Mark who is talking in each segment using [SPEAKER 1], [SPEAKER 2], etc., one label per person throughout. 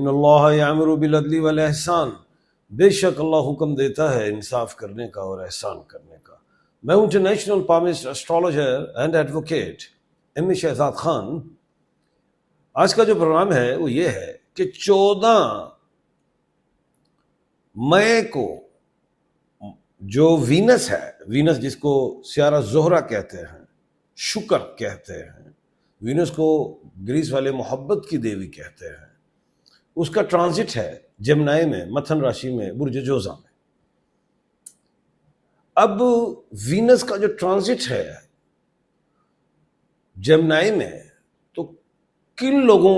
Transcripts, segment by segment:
[SPEAKER 1] इन्नल्लाह यअमुरु bill अदली वल एहसान, बेशक अल्लाह हुक्म देता है इंसाफ करने का और एहसान करने का। मैं हूं international palmist astrologer and advocate M Shahzad Khan. आज का जो प्रोग्राम है वो ये है कि 14 मई को जो वीनस है, वीनस जिसको सियारा जोहरा कहते हैं, शुक्र कहते हैं, वीनस को ग्रीस वाले मोहब्बत की देवी कहते हैं, उसका ट्रांजिट है जमनाई में, मथन राशि में, बुर्ज जोजा में। अब वीनस का जो ट्रांजिट है जमनाई में, तो किन लोगों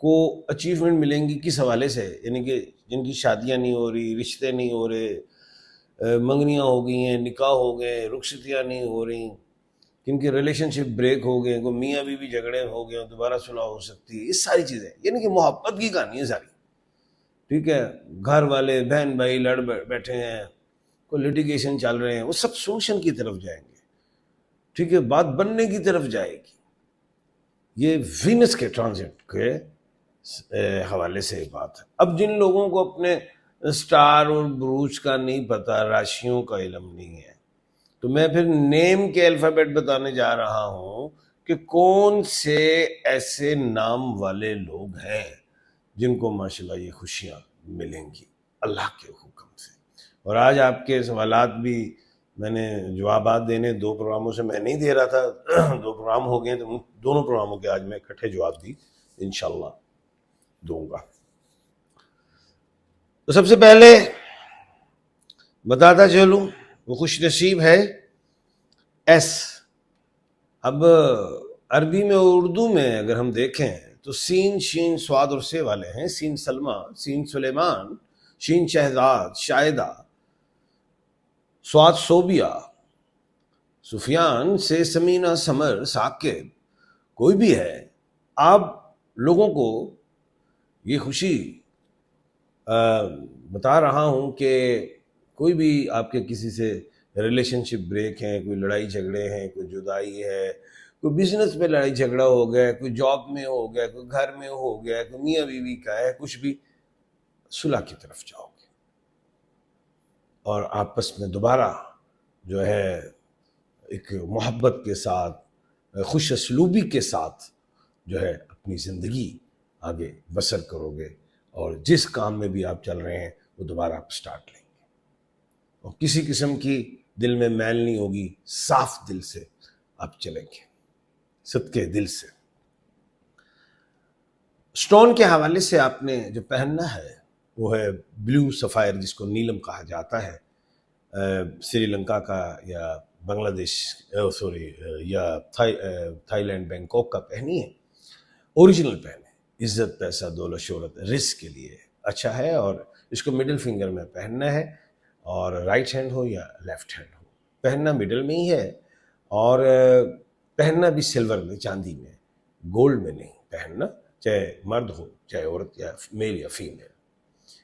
[SPEAKER 1] को अचीवमेंट मिलेंगी किस हवाले से, यानी कि जिनकी शादियां नहीं हो रही, रिश्ते नहीं हो रहे, मंगनियां हो गई हैं, निकाह हो गए, रुखसतियां नहीं हो रही, किनके रिलेशनशिप ब्रेक हो गए, कोई मियाँ बीवी झगड़े हो गए, दोबारा सुलह हो सकती है, ये सारी चीज़ें, यानी कि मोहब्बत की कहानी है सारी। ठीक है, घर वाले बहन भाई लड़ बैठे हैं, कोई लिटिगेशन चल रहे हैं, वो सब सोल्यूशन की तरफ जाएंगे। ठीक है, बात बनने की तरफ जाएगी। ये वीनस के ट्रांजिट के हवाले से बात है। अब जिन लोगों को अपने स्टार और ब्रूज का नहीं पता, राशियों का इल्म नहीं है, तो मैं फिर नेम के अल्फाबेट बताने जा रहा हूं कि कौन से ऐसे नाम वाले लोग हैं जिनको माशाल्लाह ये खुशियां मिलेंगी अल्लाह के हुक्म से। और आज आपके सवालात भी मैंने जवाबात देने 2 प्रोग्रामों से मैं नहीं दे रहा था, 2 प्रोग्राम हो गए, तो उन दोनों प्रोग्रामों के आज मैं इकट्ठे जवाब दी इंशाल्लाह दूंगा। तो सबसे पहले बताता चलूं, वो खुश नसीब है एस। अब अरबी में और उर्दू में अगर हम देखें तो सीन, शीन, स्वाद और से वाले हैं। सीन सलमा, सीन सुलेमान, शीन शहजाद, शायदा, स्वाद सोबिया, सुफियान, से समीना, समर, साकिब, कोई भी है। आप लोगों को ये खुशी बता रहा हूं कि कोई भी आपके किसी से रिलेशनशिप ब्रेक है, कोई लड़ाई झगड़े हैं, कोई जुदाई है, कोई बिजनेस में लड़ाई झगड़ा हो गया, कोई जॉब में हो गया, कोई घर में हो गया, कोई मियाँ बीवी का है, कुछ भी, सुलह की तरफ जाओगे और आपस में दोबारा जो है एक मोहब्बत के साथ, खुश असलूबी के साथ जो है अपनी ज़िंदगी आगे बसर करोगे, और जिस काम में भी आप चल रहे हैं वो दोबारा आप स्टार्ट लेंगे, और किसी किस्म की दिल में मैल नहीं होगी, साफ दिल से आप चलेंगे, सदके दिल से। स्टोन के हवाले से आपने जो पहनना है वो है ब्लू सफ़ायर, जिसको नीलम कहा जाता है। श्रीलंका का या बांग्लादेश, सॉरी, या थाईलैंड, बैंकॉक का पहनिए, ओरिजिनल पहने। इज्जत, पैसा, दौलत, शोहरत, रिस्क के लिए अच्छा है, और इसको मिडिल फिंगर में पहनना है, और राइट हैंड हो या लेफ्ट हैंड हो, पहनना मिडिल में ही है, और पहनना भी सिल्वर में, चांदी में, गोल्ड में नहीं पहनना, चाहे मर्द हो चाहे औरत, या मेल या फीमेल।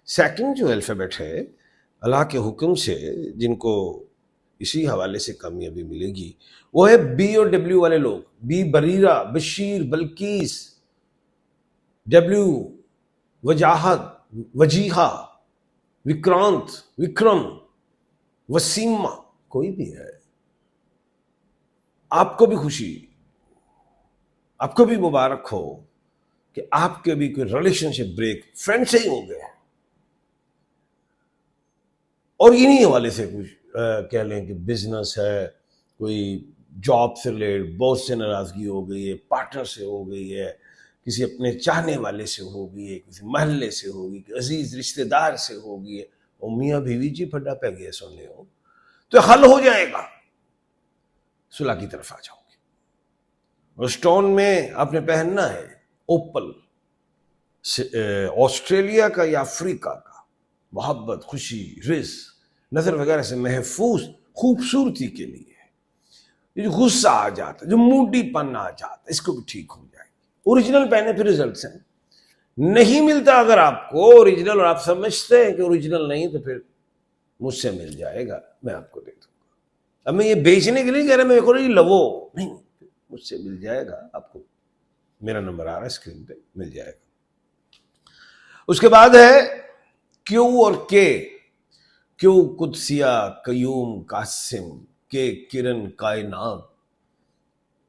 [SPEAKER 1] सेकंड जो अल्फ़ाबेट है अल्लाह के हुक्म से जिनको इसी हवाले से कामयाबी मिलेगी, वो है बी और डब्ल्यू वाले लोग। बी बरीरा, बशीर, बल्कीस, डब्ल्यू वजाहत, वजीहा, विक्रांत, विक्रम, वसीमा, कोई भी है, आपको भी खुशी, आपको भी मुबारक हो कि आपके भी कोई रिलेशनशिप ब्रेक फ्रेंड से ही हो गया, और इन्हीं हवाले से कुछ कह लें कि बिजनेस है, कोई जॉब से रिलेटेड, बॉस से नाराजगी हो गई है, पार्टनर से हो गई है, किसी अपने चाहने वाले से हो गई है, किसी महल्ले से होगी, अजीज रिश्तेदार से हो गई है, और मियाँ बीवी जी फड्डा पै गया सुनने हो, तो हल हो जाएगा, सुलह की तरफ आ जाओगे। और स्टोन में आपने पहनना है ओपल, ऑस्ट्रेलिया का या अफ्रीका का, मोहब्बत, खुशी, रिस्क, नजर वगैरह से महफूज खूबसूरती के लिए। जो गुस्सा आ जाता है, जो मूडीपन आ जाता है, इसको भी ठीक हो जाएगी। ओरिजिनल पहने फिर रिजल्ट हैं। नहीं मिलता अगर आपको ओरिजिनल, और आप समझते हैं कि ओरिजिनल नहीं, तो फिर मुझसे मिल जाएगा, मैं आपको दे दूंगा। अब मैं ये बेचने के लिए कह रहा, मैं देखो लवो नहीं, मुझसे मिल जाएगा, आपको मेरा नंबर आ रहा है स्क्रीन पे, मिल जाएगा। उसके बाद है क्यू और के। क्यू कुदसिया कयूम कासिम, के किरण कायनात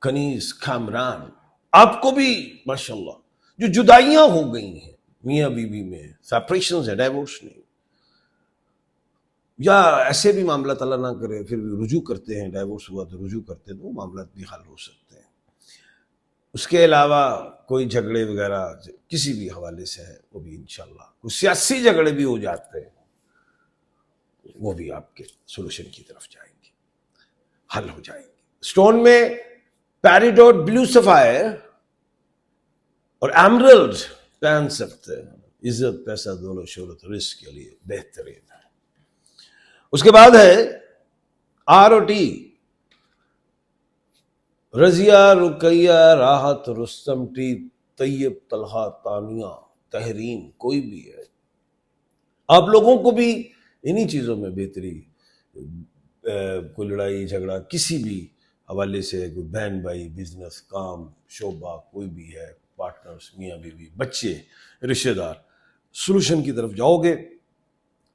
[SPEAKER 1] कनीस कामरान। आपको भी माशाल्लाह जो जुदाइयां हो गई हैं मियाँ बीवी में, सेपरेशन है, डाइवोर्स नहीं, या ऐसे भी मामला अल्लाह ना करे फिर भी रुजू करते हैं, डाइवोर्स हुआ तो रुजू करते हैं, तो वो मामला भी हल हो सकते हैं। उसके अलावा कोई झगड़े वगैरह किसी भी हवाले से है वो भी इंशाल्लाह, कुछ सियासी झगड़े भी हो जाते हैं वो भी आपके सोल्यूशन की तरफ जाएंगे, हल हो जाएंगे। स्टोन में पैरिडोट ब्लू सफायर और एमरल्ड पहन सकते हैं, इज्जत पैसा दौलत शोहरत रिस्क के लिए बेहतरीन है। उसके बाद है R O T, Razia Ruqaiya Rahat Rustam T Tayyab Talha Tania Tehreen, कोई भी है, आप लोगों को भी इन्हीं चीज़ों में बेहतरी, कोई लड़ाई झगड़ा किसी भी हवाले से, कोई बहन भाई, बिजनेस, काम, शोबा, कोई भी है, पार्टनर्स, मियाँ बीवी, बच्चे, रिश्तेदार, सोल्यूशन की तरफ जाओगे।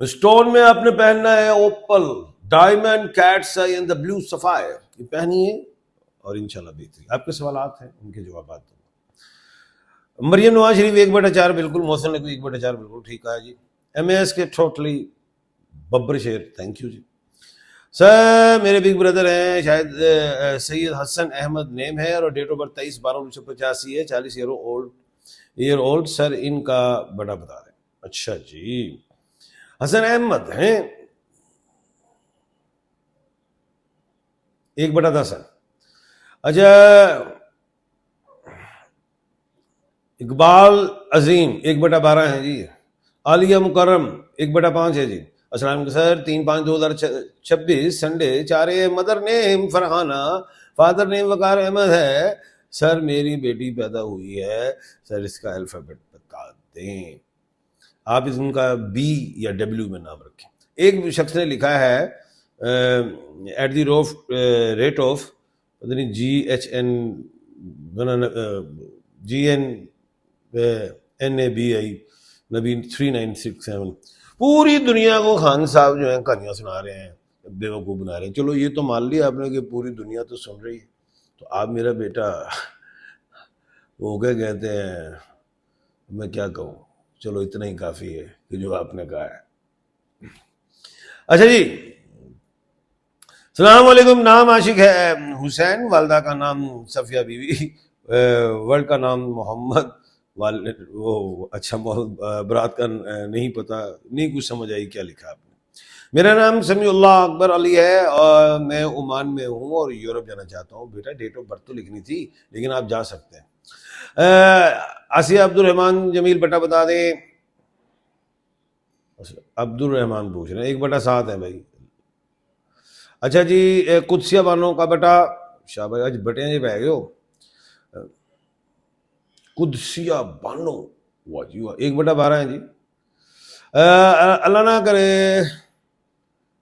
[SPEAKER 1] स्टोन में आपने पहनना है opal diamond cat's eye and the blue sapphire, ये पहनिए और इंशाल्लाह बेहतरी। आपके सवालात हैं उनके जवाब दूंगा। मरियम नवाज शरीफ 1/4 बिल्कुल, मोहसिन नकवी 1/4 बिल्कुल ठीक है जी। MS के टोटली बब्बर शेर, थैंक यू जी। सर मेरे बिग ब्रदर हैं, शायद सैयद हसन अहमद नेम है और डेट ऑफ बर्थ 23/12/1985 है, 40 ईयर ओल्ड। सर इनका बड़ा बता दें। अच्छा जी, हसन अहमद हैं 1/10 है। अच्छा, इकबाल अजीम 1/12 है जी। आलिया मुकर्रम 1/5 है जी। अस्सलाम sir, 3/5/2026 Sunday 4 mother name Farhana, father name Waqar Ahmed है। सर मेरी बेटी पैदा हुई है, सर इसका अल्फाबेट बता दें। आप इनका B या W में नाम रखें। एक शख्स ने लिखा है एट द रेट ऑफ पता नहीं GNNABI नबी 3967, पूरी दुनिया को खान साहब जो है कहानियां सुना रहे हैं, बेवकूफ़ बना रहे हैं। चलो ये तो मान लिया आपने कि पूरी दुनिया तो सुन रही है, तो आप मेरा बेटा वो क्या कहते हैं, मैं क्या कहूँ, चलो इतना ही काफ़ी है कि जो आपने कहा है। अच्छा जी, सलाम वालेकुम। नाम आशिक है हुसैन, वालदा का नाम सफिया बीवी, वर्ल्ड का नाम मोहम्मद, वो अच्छा बरात का नहीं पता, नहीं कुछ समझ आई क्या लिखा आपने। मेरा नाम समीउल्लाह अकबर अली है और मैं ओमान में हूँ और यूरोप जाना चाहता हूँ। बेटा डेट ऑफ बर्थ तो लिखनी थी लेकिन आप जा सकते हैं। आसिया अब्दुल रहमान जमील बेटा बता दें। अब्दुल रहमान पूछ रहे हैं 1/7 है भाई। अच्छा जी, कुदसिया बानो का बेटा, शाबाश, आज बटिया जी पै गए हो। कुदसिया बानो, वाह जी वाह, 1/12 है जी। अल्लाह ना करे,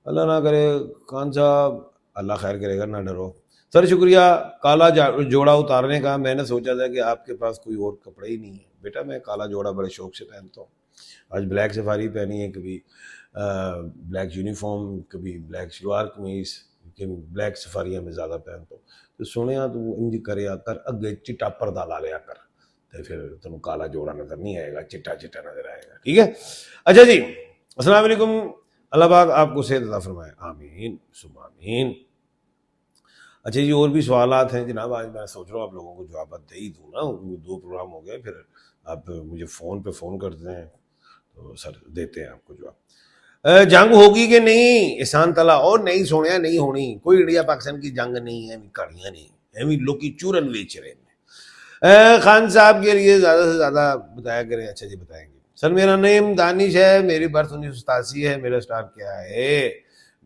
[SPEAKER 1] अल्लाह ना करे खान साहब, अल्लाह खैर करेगा, ना डरो। सर शुक्रिया काला जोड़ा उतारने का, मैंने सोचा था कि आपके पास कोई और कपड़ा ही नहीं है। बेटा मैं काला जोड़ा बड़े शौक से पहनता हूँ। आज ब्लैक सफारी पहनी है, कभी ब्लैक यूनिफॉर्म, कभी ब्लैक शलवार कमीज, लेकिन ब्लैक सफारियां में ज़्यादा पहनता हूँ। तो सुने तू इंज करे कर अगे चिट्टा पर्दा ला लिया कर, तो फिर तुम काला जोड़ा नजर नहीं आएगा, चिट्टा चिट्टा नजर आएगा। ठीक है। अच्छा जी, अस्सलाम वालेकुम, अल्लाह पाक आपको सेहत अता फरमाए, आमीन सुबह आमीन। अच्छा जी, और भी सवालात हैं जनाब, आज मैं सोच रहा हूँ आप लोगों को जवाब दे ही दूँ ना, 2 प्रोग्राम हो गए, फिर आप मुझे फ़ोन पे फ़ोन करते हैं तो सर देते हैं आपको जवाब। जंग होगी कि नहीं एहसान तला, और नहीं सोने नहीं होनी, कोई इंडिया पाकिस्तान की जंग नहीं है, कहानियाँ नहीं, एवं लोग की चूरन बेच रहे हैं। खान साहब के लिए ज़्यादा से ज़्यादा बताया करें। अच्छा जी बताएंगे। सर मेरा नेम दानिश है, मेरी बर्थ 1987 है, मेरा स्टार क्या है।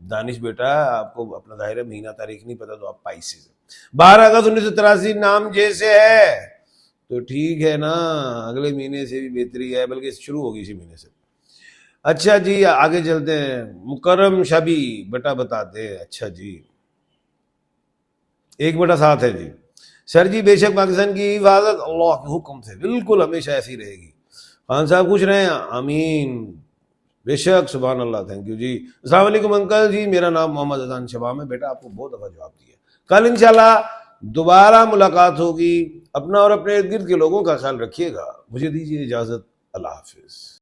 [SPEAKER 1] दानिश बेटा आपको अपना दायरा महीना तारीख नहीं पता तो आप पाइसिस है। 12 अगस्त 1983 नाम जैसे है तो ठीक है ना, अगले महीने से भी बेहतरी है, बल्कि शुरू होगी इसी महीने से। अच्छा जी आगे चलते हैं। मुकर्रम शबी बेटा बताते हैं। अच्छा जी 1/7 है जी। सर जी बेशक पाकिस्तान की हिफाजत अल्लाह के हुक्म से बिल्कुल हमेशा ऐसी रहेगी। खान साहब पूछ रहे हैं, आमीन, बेशक, सुभान अल्लाह, थैंक यू जी। अस्सलाम वालेकुम अंकल जी, मेरा नाम मोहम्मद अजान शबाम है। बेटा आपको बहुत दफा जवाब दिया, कल इंशाल्लाह दोबारा मुलाकात होगी। अपना और अपने इर्द गिर्द के लोगों का ख्याल रखिएगा। मुझे दीजिए इजाजत, अल्लाह हाफिज।